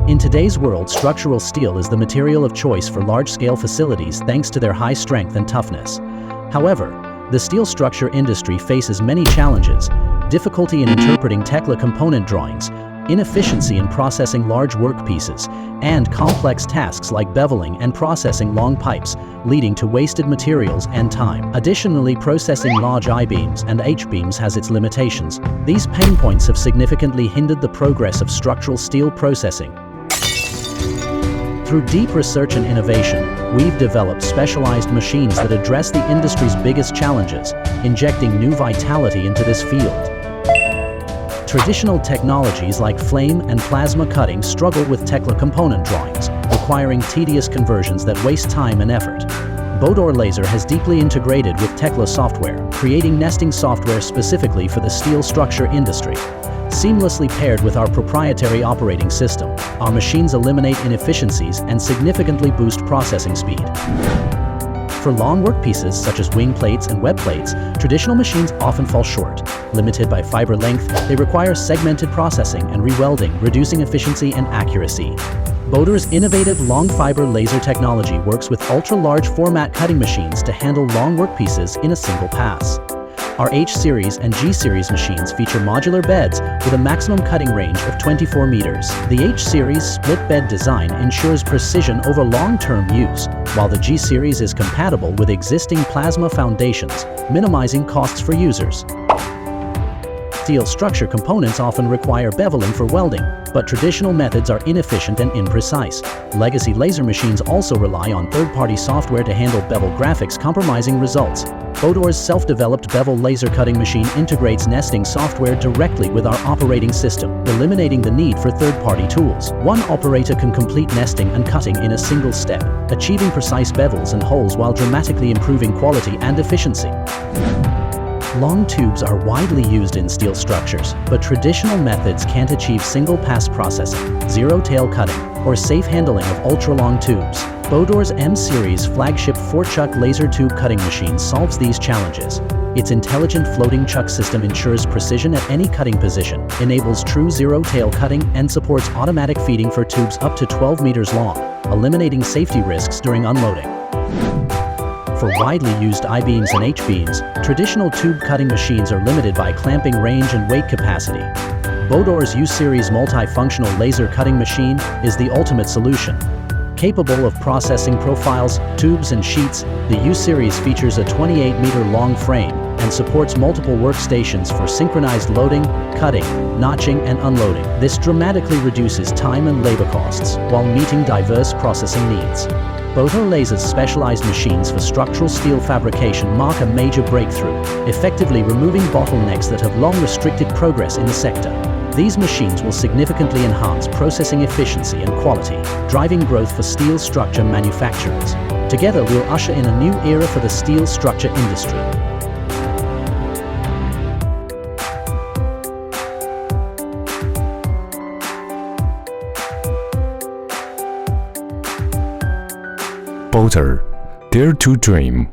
In today's world, structural steel is the material of choice for large-scale facilities thanks to their high strength and toughness. However, the steel structure industry faces many challenges: difficulty in interpreting Tekla component drawings, inefficiency in processing large workpieces, and complex tasks like beveling and processing long pipes, leading to wasted materials and time. Additionally, processing large I-beams and H-beams has its limitations. These pain points have significantly hindered the progress of structural steel processing. Through deep research and innovation, we've developed specialized machines that address the industry's biggest challenges, injecting new vitality into this field. Traditional technologies like flame and plasma cutting struggle with Tekla component drawings, requiring tedious conversions that waste time and effort. Bodor laser has deeply integrated with Tekla software, creating nesting software specifically for the steel structure industry. Seamlessly paired with our proprietary operating system, our machines eliminate inefficiencies and significantly boost processing speed. For long workpieces such as wing plates and web plates, traditional machines often fall short. Limited by fiber length, they require segmented processing and rewelding, reducing efficiency and accuracy. Bodor's innovative long fiber laser technology works with ultra-large format cutting machines to handle long workpieces in a single pass. Our H-Series and G-Series machines feature modular beds with a maximum cutting range of 24 meters. The H-Series split bed design ensures precision over long-term use, while the G-Series is compatible with existing plasma foundations, minimizing costs for users. Steel structure components often require beveling for welding, but traditional methods are inefficient and imprecise. Legacy laser machines also rely on third-party software to handle bevel graphics, compromising results. Bodor's self-developed bevel laser cutting machine integrates nesting software directly with our operating system, eliminating the need for third-party tools. One operator can complete nesting and cutting in a single step, achieving precise bevels and holes while dramatically improving quality and efficiency. Long tubes are widely used in steel structures, but traditional methods can't achieve single-pass processing, zero-tail cutting, or safe handling of ultra-long tubes. Bodor's M-Series Flagship 4-chuck laser tube cutting machine solves these challenges. Its intelligent floating chuck system ensures precision at any cutting position, enables true zero-tail cutting, and supports automatic feeding for tubes up to 12 meters long, eliminating safety risks during unloading. For widely used I-beams and H-beams, traditional tube cutting machines are limited by clamping range and weight capacity. Bodor's U-Series multifunctional laser cutting machine is the ultimate solution. Capable of processing profiles, tubes, and sheets, the U-Series features a 28-meter-long frame and supports multiple workstations for synchronized loading, cutting, notching, and unloading. This dramatically reduces time and labor costs while meeting diverse processing needs. Bodor Laser's specialized machines for structural steel fabrication mark a major breakthrough, effectively removing bottlenecks that have long restricted progress in the sector. These machines will significantly enhance processing efficiency and quality, driving growth for steel structure manufacturers. Together, we'll usher in a new era for the steel structure industry. Bodor, dare to dream.